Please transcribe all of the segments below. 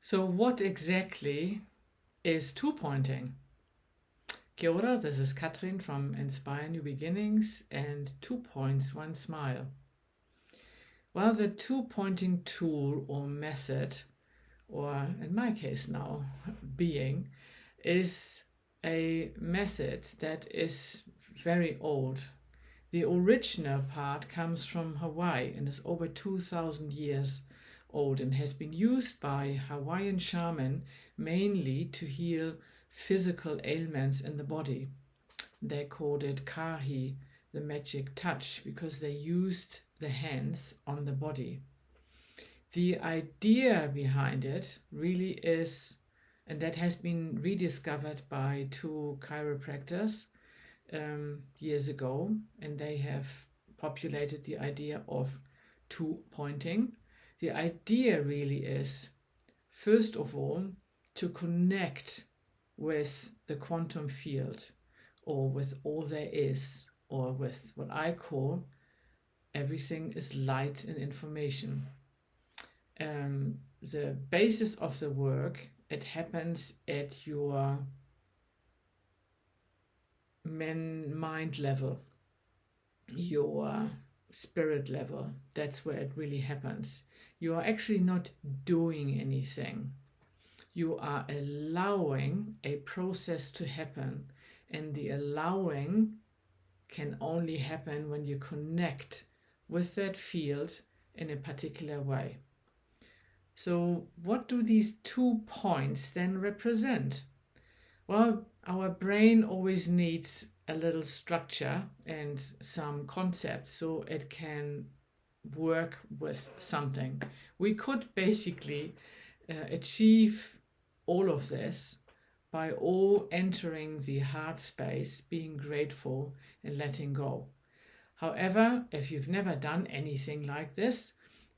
So what exactly is two-pointing? Kia ora, this is Katrin from Inspire New Beginnings and 2 points, 1 smile. Well, the two-pointing tool or method, or in my case now, being, is a method that is very old. The original part comes from Hawaii and is over 2,000 years old and has been used by Hawaiian shaman mainly to heal physical ailments in the body. They called it kahi, the magic touch, because they used the hands on the body. The idea behind it really is, and that has been rediscovered by two chiropractors years ago, and they have populated the idea of two pointing. The idea really is, first of all, to connect with the quantum field, or with all there is, or with what I call everything is light and information. The basis of the work, it happens at your mind level, your spirit level. That's where it really happens. You are actually not doing anything. You are allowing a process to happen, and the allowing can only happen when you connect with that field in a particular way. So what do these 2 points then represent? Well, our brain always needs a little structure and some concepts so it can work with something. We could basically achieve all of this by all entering the heart space, being grateful and letting go. However, if you've never done anything like this,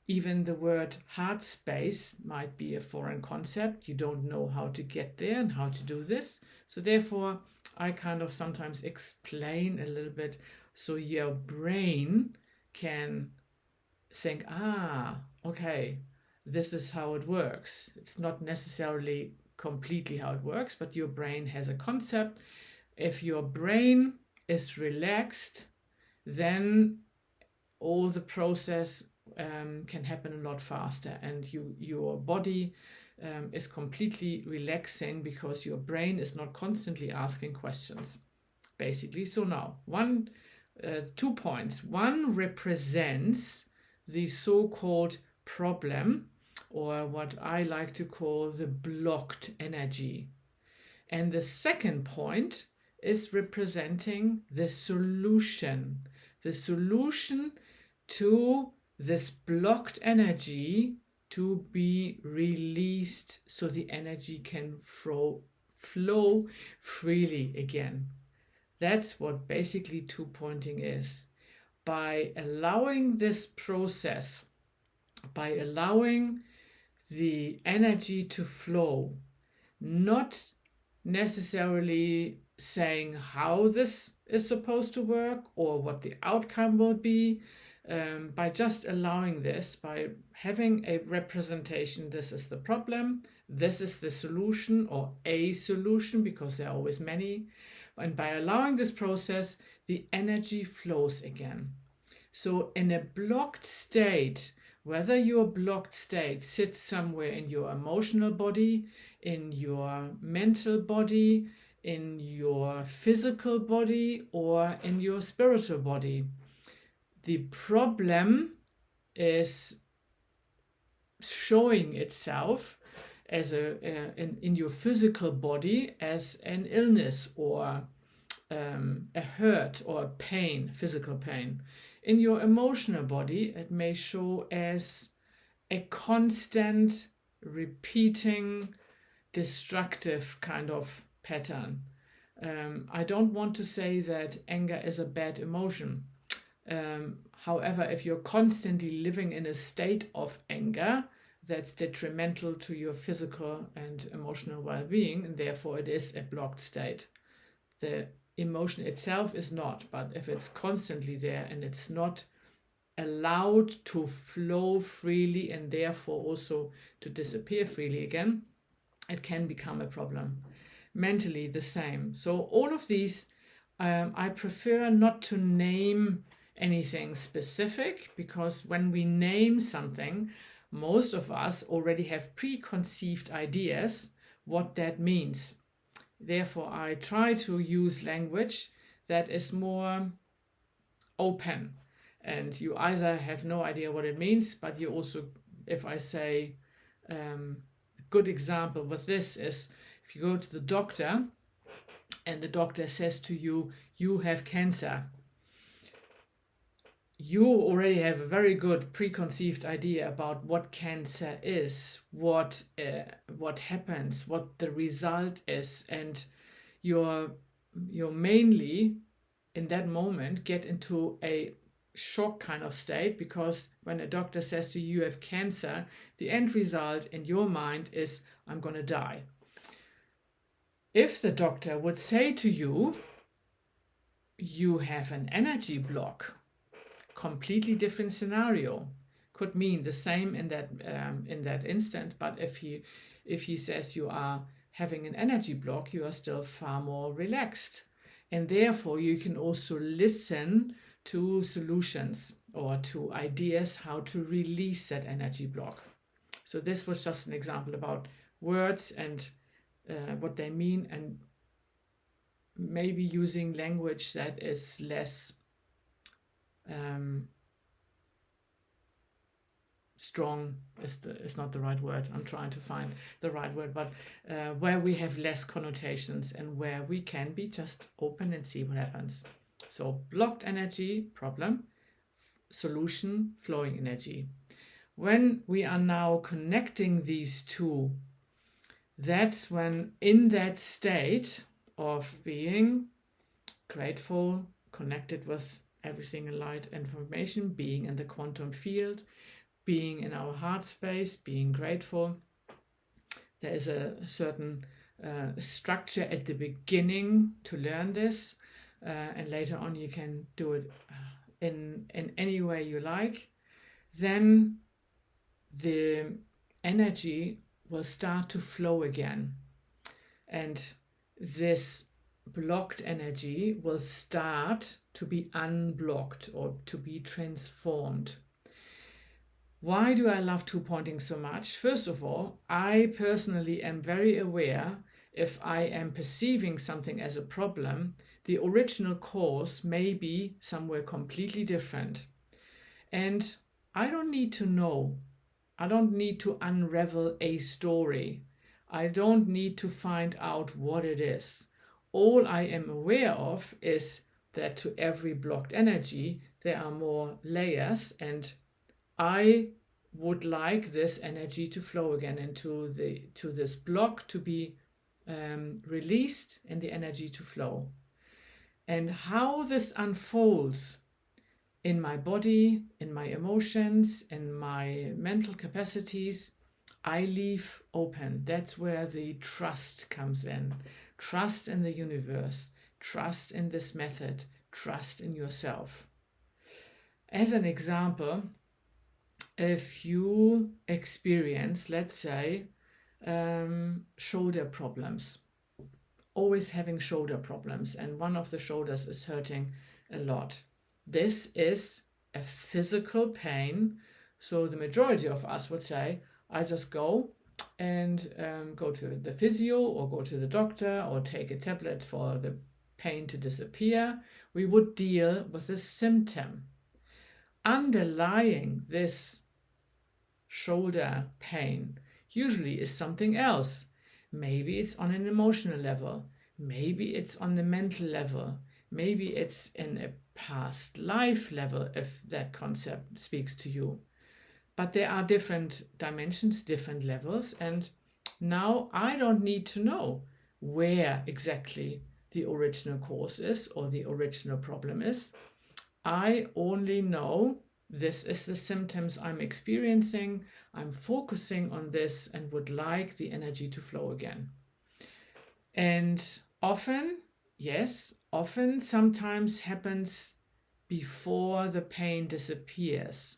even the word heart space might be a foreign concept. You don't know how to get there and how to do this. So therefore, I kind of sometimes explain a little bit so your brain can think, okay, this is how it works. It's not necessarily completely how it works, but your brain has a concept. If your brain is relaxed, then all the process can happen a lot faster, and your body is completely relaxing because your brain is not constantly asking questions, basically. So now, 2 points. One represents the so-called problem, or what I like to call the blocked energy. And the second point is representing the solution to this blocked energy to be released so the energy can flow freely again. That's what basically two pointing is. By allowing this process, by allowing the energy to flow, not necessarily saying how this is supposed to work or what the outcome will be, by just allowing this, by having a representation, this is the problem, this is the solution, or a solution, because there are always many, and by allowing this process, the energy flows again. So in a blocked state, whether your blocked state sits somewhere in your emotional body, in your mental body, in your physical body, or in your spiritual body, the problem is showing itself as in your physical body as an illness or a hurt or a pain, physical pain. In your emotional body, it may show as a constant, repeating, destructive kind of pattern. I don't want to say that anger is a bad emotion. However, if you're constantly living in a state of anger, that's detrimental to your physical and emotional well-being, and therefore it is a blocked state. The emotion itself is not, but if it's constantly there and it's not allowed to flow freely and therefore also to disappear freely again, it can become a problem. Mentally, the same. So all of these, I prefer not to name anything specific, because when we name something, most of us already have preconceived ideas what that means. Therefore, I try to use language that is more open, and you either have no idea what it means, but you also, if I say, a good example with this is, if you go to the doctor and the doctor says to you, you have cancer, you already have a very good preconceived idea about what cancer is, what happens, what the result is, and you're mainly in that moment get into a shock kind of state, because when a doctor says to you, you have cancer, the end result in your mind is, I'm going to die. If the doctor would say to you, you have an energy block, completely different scenario, could mean the same in that instant, but if he says you are having an energy block, you are still far more relaxed, and therefore you can also listen to solutions or to ideas how to release that energy block. So this was just an example about words and what they mean, and maybe using language that is less strong is not the right word. I'm trying to find the right word, but where we have less connotations and where we can be just open and see what happens. So blocked energy, problem, solution, flowing energy. When we are now connecting these two, that's when, in that state of being grateful, connected with everything in light and information, being in the quantum field, being in our heart space, being grateful, there is a certain structure at the beginning to learn this, and later on you can do it in any way you like. Then the energy will start to flow again, and this blocked energy will start to be unblocked or to be transformed. Why do I love two-pointing so much? First of all, I personally am very aware if I am perceiving something as a problem, the original cause may be somewhere completely different. And I don't need to know. I don't need to unravel a story. I don't need to find out what it is. All I am aware of is that to every blocked energy, there are more layers, and I would like this energy to flow again into this block to be released and the energy to flow. And how this unfolds in my body, in my emotions, in my mental capacities, I leave open. That's where the trust comes in. Trust in the universe, trust in this method, trust in yourself. As an example, if you experience, let's say, shoulder problems, always having shoulder problems, and one of the shoulders is hurting a lot, this is a physical pain. So the majority of us would say, I just go and go to the physio or go to the doctor or take a tablet for the pain to disappear. We would deal with the symptom. Underlying this shoulder pain usually is something else. Maybe it's on an emotional level. Maybe it's on the mental level. Maybe it's in a past life level, if that concept speaks to you. But there are different dimensions, different levels, and now I don't need to know where exactly the original cause is or the original problem is. I only know this is the symptoms I'm experiencing. I'm focusing on this and would like the energy to flow again. And often, sometimes happens before the pain disappears.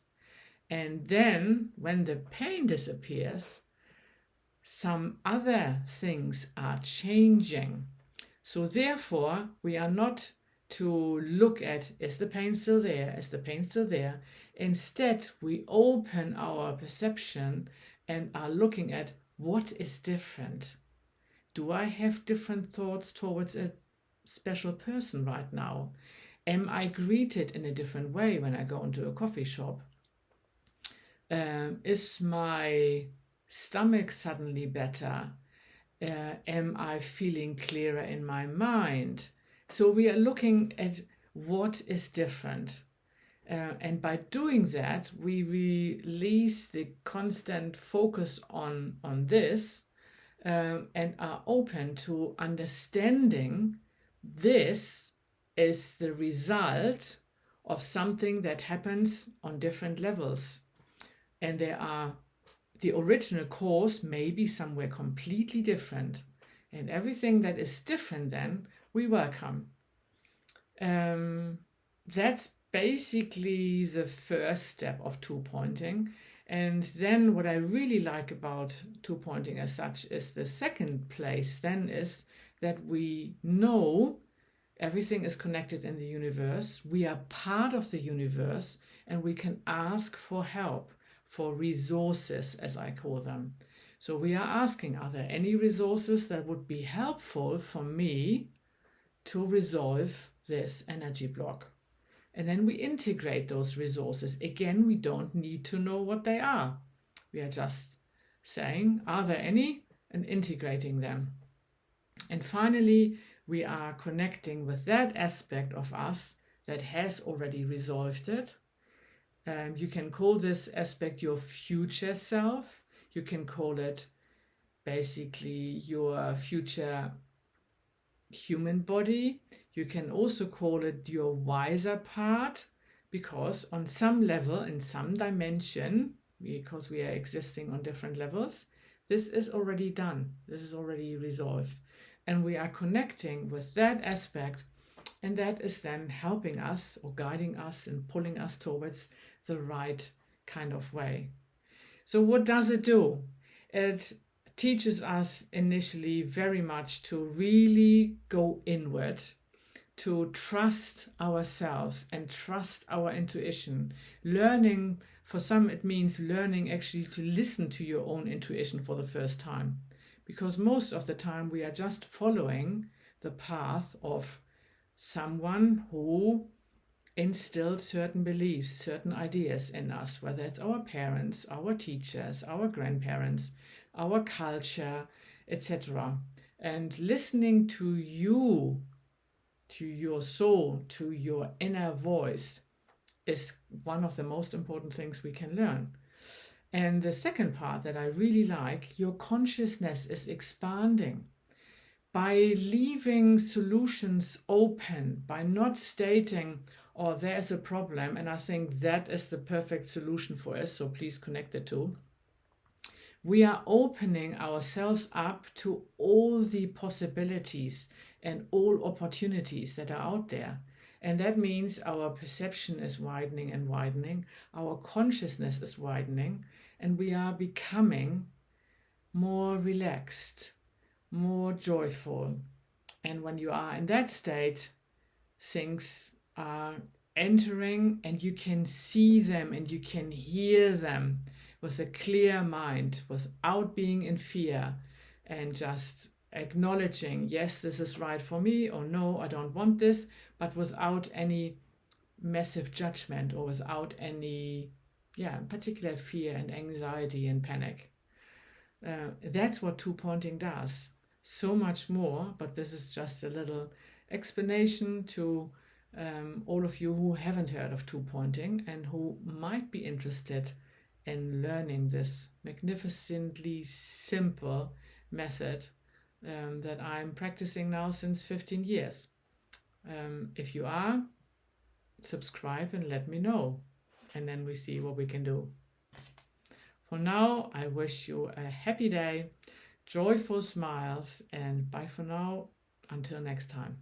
And then when the pain disappears, some other things are changing. So therefore, we are not to look at, is the pain still there? Is the pain still there? Instead, we open our perception and are looking at what is different. Do I have different thoughts towards a special person right now? Am I greeted in a different way when I go into a coffee shop? Is my stomach suddenly better? Am I feeling clearer in my mind? So we are looking at what is different. And by doing that, we release the constant focus on this and are open to understanding this is the result of something that happens on different levels. And the original cause may be somewhere completely different. And everything that is different then, we welcome. That's basically the first step of two-pointing. And then what I really like about two-pointing as such is the second place then is that we know everything is connected in the universe. We are part of the universe and we can ask for help, for resources, as I call them. So we are asking, are there any resources that would be helpful for me to resolve this energy block? And then we integrate those resources. Again, we don't need to know what they are. We are just saying, are there any? And integrating them. And finally, we are connecting with that aspect of us that has already resolved it. You can call this aspect your future self. You can call it basically your future human body. You can also call it your wiser part, because on some level, in some dimension, because we are existing on different levels, this is already done. This is already resolved. And we are connecting with that aspect, and that is then helping us or guiding us and pulling us towards the right kind of way. So what does it do? It teaches us initially very much to really go inward, to trust ourselves and trust our intuition. Learning, for some it means learning actually to listen to your own intuition for the first time. Because most of the time we are just following the path of someone who instilled certain beliefs, certain ideas in us, whether it's our parents, our teachers, our grandparents, our culture, etc. And listening to you, to your soul, to your inner voice is one of the most important things we can learn. And the second part that I really like, your consciousness is expanding. By leaving solutions open, by not stating, oh, there's a problem, and I think that is the perfect solution for us, so please connect the two. We are opening ourselves up to all the possibilities and all opportunities that are out there. And that means our perception is widening and widening, our consciousness is widening, and we are becoming more relaxed, more joyful. And when you are in that state, things are entering and you can see them and you can hear them with a clear mind, without being in fear, and just acknowledging, yes, this is right for me, or no, I don't want this, but without any massive judgment or without any particular fear and anxiety and panic. That's what two-pointing does. So much more, but this is just a little explanation to all of you who haven't heard of two-pointing and who might be interested in learning this magnificently simple method that I'm practicing now since 15 years. If you are, subscribe and let me know, and then we see what we can do. For now, I wish you a happy day, joyful smiles, and bye for now, until next time.